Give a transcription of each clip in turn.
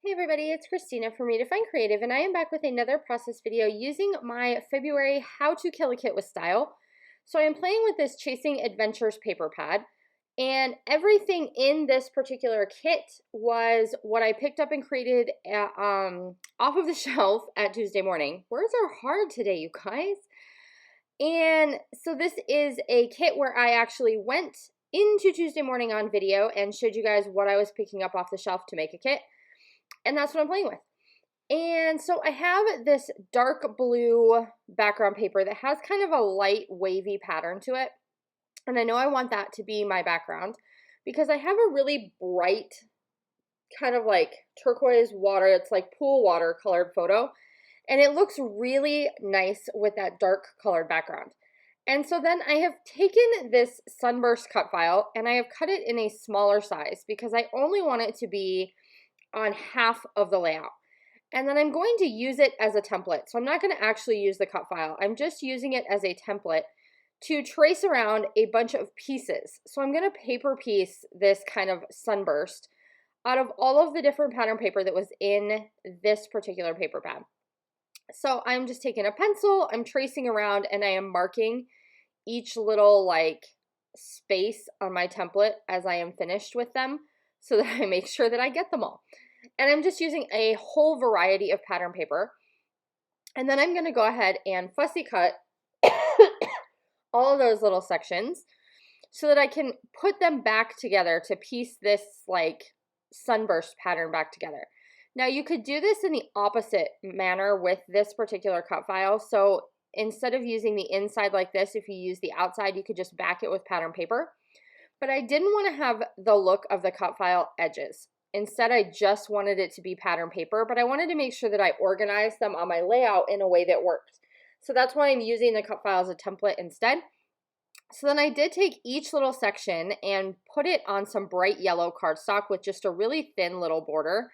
Hey everybody, it's Christina from Redefine Creative, and I am back with another process video using my February How to Kill a Kit with Style. So I am playing with this Chasing Adventures paper pad, and everything in this particular kit was what I picked up and created off of the shelf at Tuesday morning. Words are hard today, you guys. And so this is a kit where I actually went into Tuesday morning on video and showed you guys what I was picking up off the shelf to make a kit. And that's what I'm playing with. And so I have this dark blue background paper that has kind of a light wavy pattern to it. And I know I want that to be my background because I have a really bright kind of like turquoise water, it's like pool water colored photo. And it looks really nice with that dark colored background. And so then I have taken this sunburst cut file and I have cut it in a smaller size because I only want it to be on half of the layout. And then I'm going to use it as a template. So I'm not going to actually use the cut file. I'm just using it as a template to trace around a bunch of pieces. So I'm going to paper piece this kind of sunburst out of all of the different pattern paper that was in this particular paper pad. So I'm just taking a pencil, I'm tracing around, and I am marking each little like space on my template as I am finished with them, so that I make sure that I get them all. And I'm just using a whole variety of pattern paper. And then I'm going to go ahead and fussy cut all of those little sections so that I can put them back together to piece this like sunburst pattern back together. Now you could do this in the opposite manner with this particular cut file. So instead of using the inside like this, if you use the outside, you could just back it with pattern paper. But I didn't want to have the look of the cut file edges. Instead, I just wanted it to be pattern paper, but I wanted to make sure that I organized them on my layout in a way that worked. So that's why I'm using the cut file as a template instead. So then I did take each little section and put it on some bright yellow cardstock with just a really thin little border,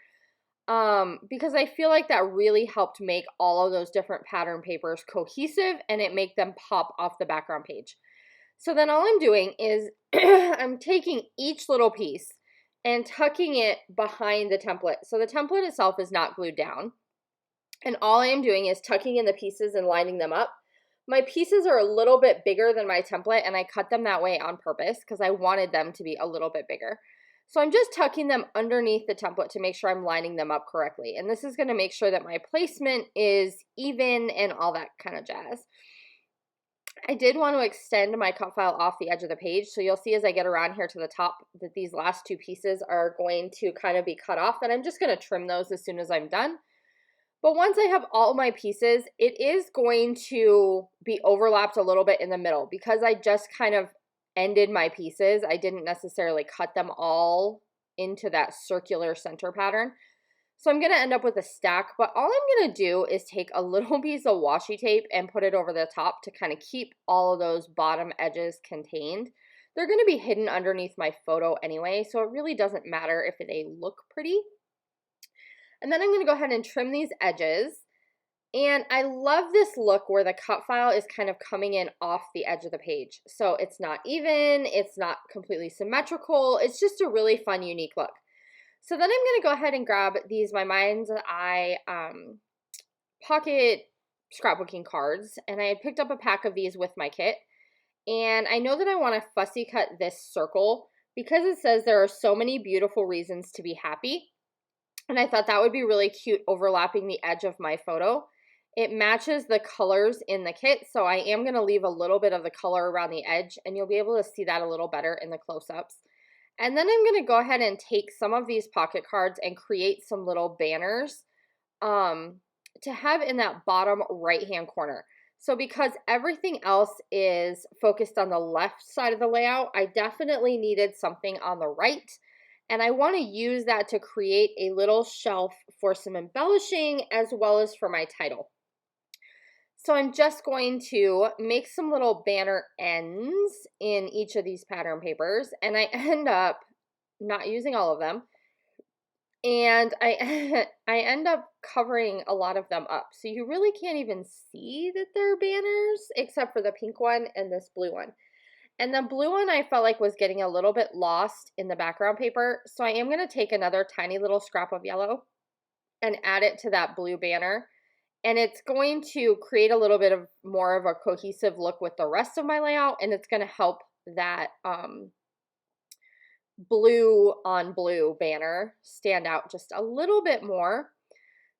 because I feel like that really helped make all of those different pattern papers cohesive and it make them pop off the background page. So then all I'm doing is I'm taking each little piece and tucking it behind the template. So the template itself is not glued down. And all I am doing is tucking in the pieces and lining them up. My pieces are a little bit bigger than my template, and I cut them that way on purpose because I wanted them to be a little bit bigger. So I'm just tucking them underneath the template to make sure I'm lining them up correctly. And this is going to make sure that my placement is even and all that kind of jazz. I did want to extend my cut file off the edge of the page, so you'll see as I get around here to the top that these last two pieces are going to kind of be cut off, and I'm just going to trim those as soon as I'm done. But once I have all my pieces, it is going to be overlapped a little bit in the middle because I just kind of ended my pieces. I didn't necessarily cut them all into that circular center pattern. So I'm going to end up with a stack, but all I'm going to do is take a little piece of washi tape and put it over the top to kind of keep all of those bottom edges contained. They're going to be hidden underneath my photo anyway, so it really doesn't matter if they look pretty. And then I'm going to go ahead and trim these edges. And I love this look where the cut file is kind of coming in off the edge of the page. So it's not even, it's not completely symmetrical. It's just a really fun, unique look. So then I'm going to go ahead and grab these, my Mind's Eye pocket scrapbooking cards. And I had picked up a pack of these with my kit. And I know that I want to fussy cut this circle because it says there are so many beautiful reasons to be happy. And I thought that would be really cute overlapping the edge of my photo. It matches the colors in the kit, so I am going to leave a little bit of the color around the edge, and you'll be able to see that a little better in the close-ups. And then I'm going to go ahead and take some of these pocket cards and create some little banners to have in that bottom right-hand corner. So because everything else is focused on the left side of the layout, I definitely needed something on the right. And I want to use that to create a little shelf for some embellishing as well as for my title. So I'm just going to make some little banner ends in each of these pattern papers, and I end up not using all of them, and I end up covering a lot of them up. So you really can't even see that they're banners except for the pink one and this blue one. And the blue one I felt like was getting a little bit lost in the background paper, so I am going to take another tiny little scrap of yellow and add it to that blue banner. And it's going to create a little bit of more of a cohesive look with the rest of my layout, and it's going to help that blue on blue banner stand out just a little bit more.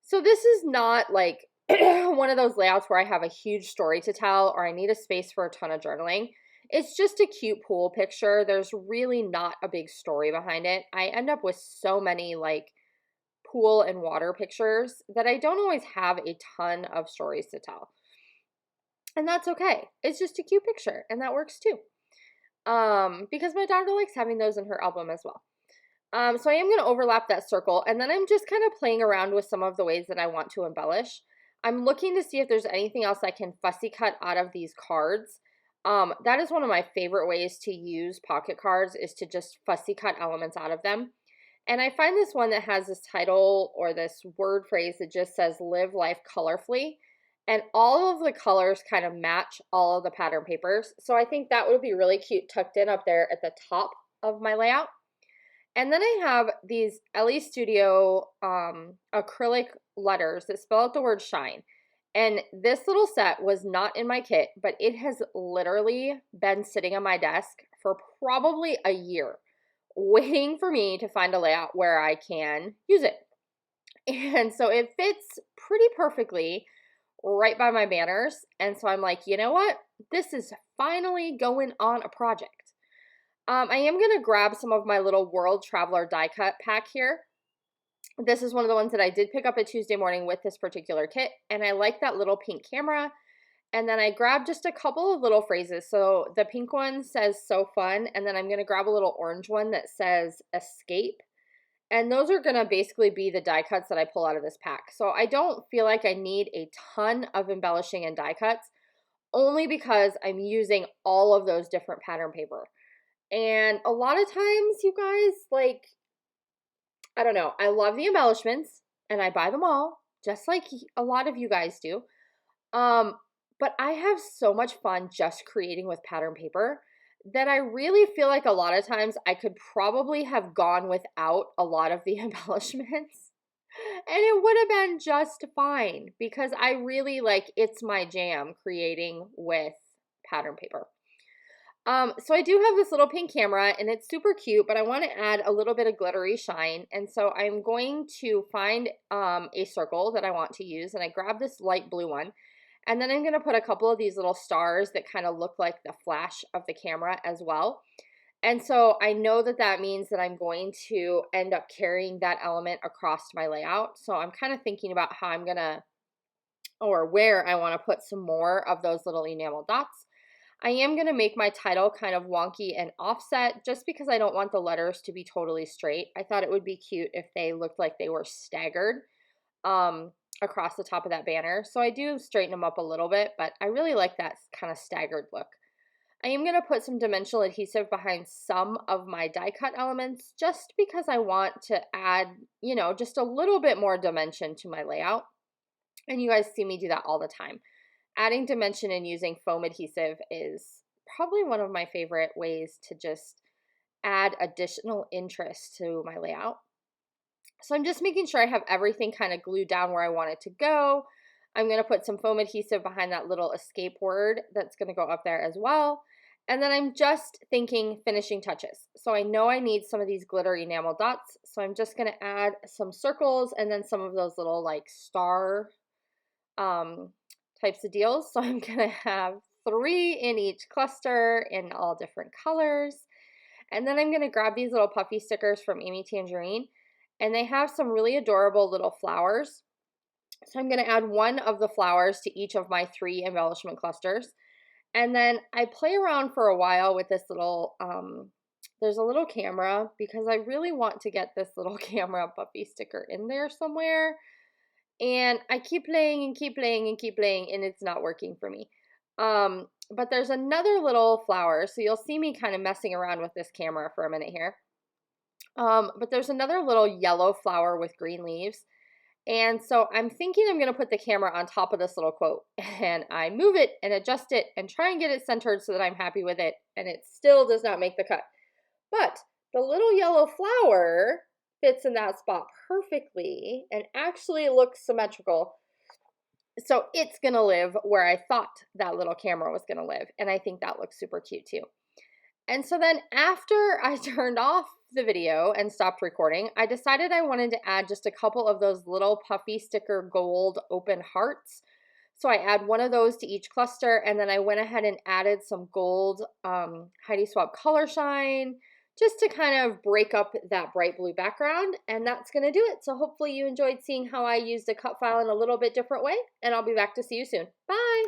So this is not like one of those layouts where I have a huge story to tell or I need a space for a ton of journaling. It's just a cute pool picture. There's really not a big story behind it. I end up with so many like pool and water pictures that I don't always have a ton of stories to tell. And that's okay. It's just a cute picture, and that works too. Because my daughter likes having those in her album as well. So I am going to overlap that circle, and then I'm just kind of playing around with some of the ways that I want to embellish. I'm looking to see if there's anything else I can fussy cut out of these cards. That is one of my favorite ways to use pocket cards, is to just fussy cut elements out of them. And I find this one that has this title or this word phrase that just says live life colorfully. And all of the colors kind of match all of the pattern papers. So I think that would be really cute tucked in up there at the top of my layout. And then I have these LE Studio acrylic letters that spell out the word shine. And this little set was not in my kit, but it has literally been sitting on my desk for probably a year, waiting for me to find a layout where I can use it. And so it fits pretty perfectly right by my banners. And so I'm like, you know what? This is finally going on a project. I am going to grab some of my little World Traveler die cut pack here. This is one of the ones that I did pick up at Tuesday morning with this particular kit. And I like that little pink camera. And then I grabbed just a couple of little phrases. So the pink one says so fun. And then I'm going to grab a little orange one that says escape. And those are going to basically be the die cuts that I pull out of this pack. So I don't feel like I need a ton of embellishing and die cuts, only because I'm using all of those different pattern paper. And a lot of times, you guys, like, I don't know, I love the embellishments and I buy them all, just like a lot of you guys do. But I have so much fun just creating with pattern paper that I really feel like a lot of times I could probably have gone without a lot of the embellishments and it would have been just fine, because I really like, it's my jam creating with pattern paper. So I do have this little pink camera and it's super cute, but I want to add a little bit of glittery shine. And so I'm going to find a circle that I want to use, and I grab this light blue one. And then I'm going to put a couple of these little stars that kind of look like the flash of the camera as well. And so I know that that means that I'm going to end up carrying that element across my layout. So I'm kind of thinking about how I'm going to, or where I want to put some more of those little enamel dots. I am going to make my title kind of wonky and offset, just because I don't want the letters to be totally straight. I thought it would be cute if they looked like they were staggered across the top of that banner. So I do straighten them up a little bit, but I really like that kind of staggered look. I am going to put some dimensional adhesive behind some of my die cut elements, just because I want to add, you know, just a little bit more dimension to my layout. And you guys see me do that all the time. Adding dimension and using foam adhesive is probably one of my favorite ways to just add additional interest to my layout. So I'm just making sure I have everything kind of glued down where I want it to go. I'm going to put some foam adhesive behind that little escape word that's going to go up there as well. And then I'm just thinking finishing touches. So I know I need some of these glitter enamel dots. So I'm just going to add some circles and then some of those little like star types of deals. So I'm going to have 3 in each cluster in all different colors. And then I'm going to grab these little puffy stickers from Amy Tangerine. And they have some really adorable little flowers. So I'm going to add one of the flowers to each of my 3 embellishment clusters. And then I play around for a while with this little, there's a little camera, because I really want to get this little camera puffy sticker in there somewhere. And I keep playing and keep playing and keep playing, and it's not working for me. But there's another little flower. So you'll see me kind of messing around with this camera for a minute here. But there's another little yellow flower with green leaves. And so I'm thinking I'm going to put the camera on top of this little quote, and I move it and adjust it and try and get it centered so that I'm happy with it. And it still does not make the cut. But the little yellow flower fits in that spot perfectly and actually looks symmetrical. So it's gonna live where I thought that little camera was gonna live. And I think that looks super cute too. And so then after I turned off the video and stopped recording, I decided I wanted to add just a couple of those little puffy sticker gold open hearts. So I add one of those to each cluster, and then I went ahead and added some gold Heidi Swapp Color Shine just to kind of break up that bright blue background, and that's gonna do it. So hopefully you enjoyed seeing how I used a cut file in a little bit different way, and I'll be back to see you soon. Bye!